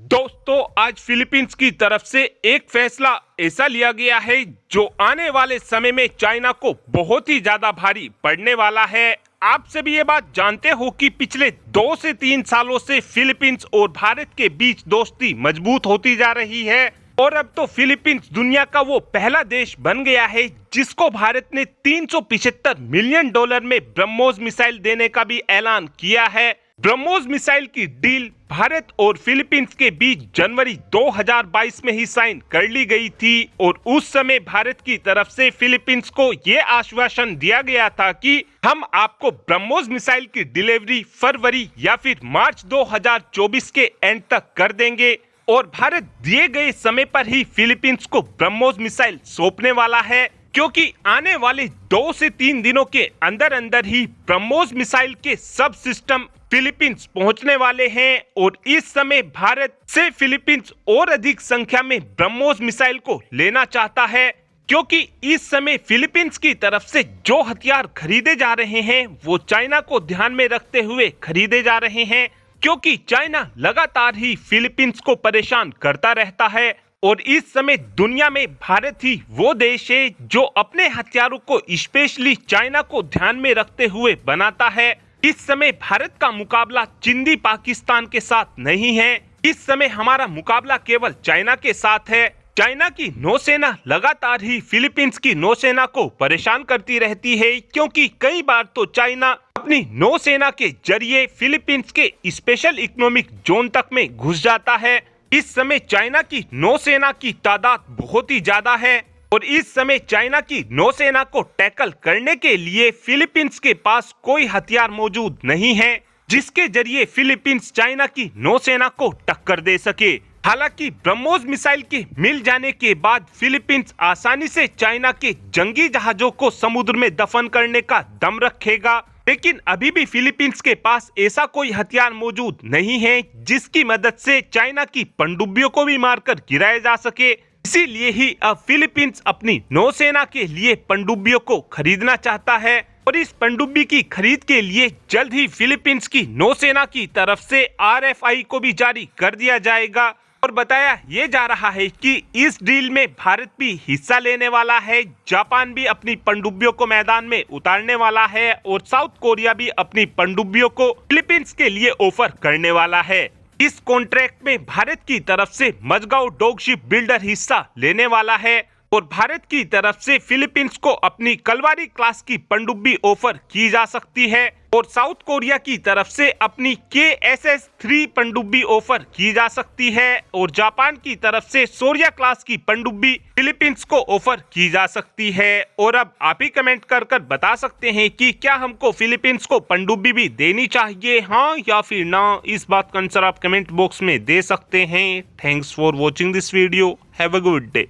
दोस्तों, आज फिलीपींस की तरफ से एक फैसला ऐसा लिया गया है जो आने वाले समय में चाइना को बहुत ही ज्यादा भारी पड़ने वाला है। आप सभी ये बात जानते हो कि पिछले 2 से 3 सालों से फिलीपींस और भारत के बीच दोस्ती मजबूत होती जा रही है और अब तो फिलीपींस दुनिया का वो पहला देश बन गया है जिसको भारत ने $375 मिलियन में ब्रह्मोस मिसाइल देने का भी ऐलान किया है। ब्रह्मोस मिसाइल की डील भारत और फिलीपींस के बीच जनवरी 2022 में ही साइन कर ली गई थी और उस समय भारत की तरफ से फिलीपींस को ये आश्वासन दिया गया था कि हम आपको ब्रह्मोस मिसाइल की डिलीवरी फरवरी या फिर मार्च 2024 के एंड तक कर देंगे और भारत दिए गए समय पर ही फिलीपींस को ब्रह्मोस मिसाइल सौंपने वाला है, क्योंकि आने वाले 2 से 3 दिनों के अंदर अंदर ही ब्रह्मोस मिसाइल के सब सिस्टम फिलीपींस पहुंचने वाले हैं और इस समय भारत से फिलीपींस और अधिक संख्या में ब्रह्मोस मिसाइल को लेना चाहता है, क्योंकि इस समय फिलीपींस की तरफ से जो हथियार खरीदे जा रहे हैं वो चाइना को ध्यान में रखते हुए खरीदे जा रहे हैं, क्योंकि चाइना लगातार ही फिलीपींस को परेशान करता रहता है और इस समय दुनिया में भारत ही वो देश है जो अपने हथियारों को स्पेशली चाइना को ध्यान में रखते हुए बनाता है। इस समय भारत का मुकाबला चिंदी पाकिस्तान के साथ नहीं है, इस समय हमारा मुकाबला केवल चाइना के साथ है। चाइना की नौसेना लगातार ही फिलीपींस की नौसेना को परेशान करती रहती है, क्योंकि कई बार तो चाइना अपनी नौसेना के जरिए फिलीपींस के स्पेशल इकोनॉमिक जोन तक में घुस जाता है। इस समय चाइना की नौसेना की तादाद बहुत ही ज्यादा है और इस समय चाइना की नौसेना को टैकल करने के लिए फिलीपींस के पास कोई हथियार मौजूद नहीं है जिसके जरिए फिलीपींस चाइना की नौसेना को टक्कर दे सके। हालांकि ब्रह्मोस मिसाइल के मिल जाने के बाद फिलीपींस आसानी से चाइना के जंगी जहाजों को समुद्र में दफन करने का दम रखेगा, लेकिन अभी भी फिलीपींस के पास ऐसा कोई हथियार मौजूद नहीं है जिसकी मदद से चाइना की पनडुब्बियों को भी मारकर गिराया जा सके। इसीलिए ही अब फिलीपींस अपनी नौसेना के लिए पनडुब्बियों को खरीदना चाहता है और इस पनडुब्बी की खरीद के लिए जल्द ही फिलीपींस की नौसेना की तरफ से RFI को भी जारी कर दिया जाएगा और बताया ये जा रहा है कि इस डील में भारत भी हिस्सा लेने वाला है, जापान भी अपनी पनडुब्बियों को मैदान में उतारने वाला है और साउथ कोरिया भी अपनी पनडुब्बियों को फिलीपींस के लिए ऑफर करने वाला है। इस कॉन्ट्रैक्ट में भारत की तरफ से मजगांव डॉगशिप बिल्डर हिस्सा लेने वाला है और भारत की तरफ से फिलीपींस को अपनी कलवारी क्लास की पनडुब्बी ऑफर की जा सकती है और साउथ कोरिया की तरफ से अपनी KSS-3 पनडुब्बी ऑफर की जा सकती है और जापान की तरफ से शौर्य क्लास की पनडुब्बी फिलीपींस को ऑफर की जा सकती है। और अब आप ही कमेंट कर बता सकते हैं कि क्या हमको फिलीपींस को पनडुब्बी भी देनी चाहिए, हाँ या फिर ना। इस बात का आंसर आप कमेंट बॉक्स में दे सकते हैं। Thanks for watching this video. Have a good day.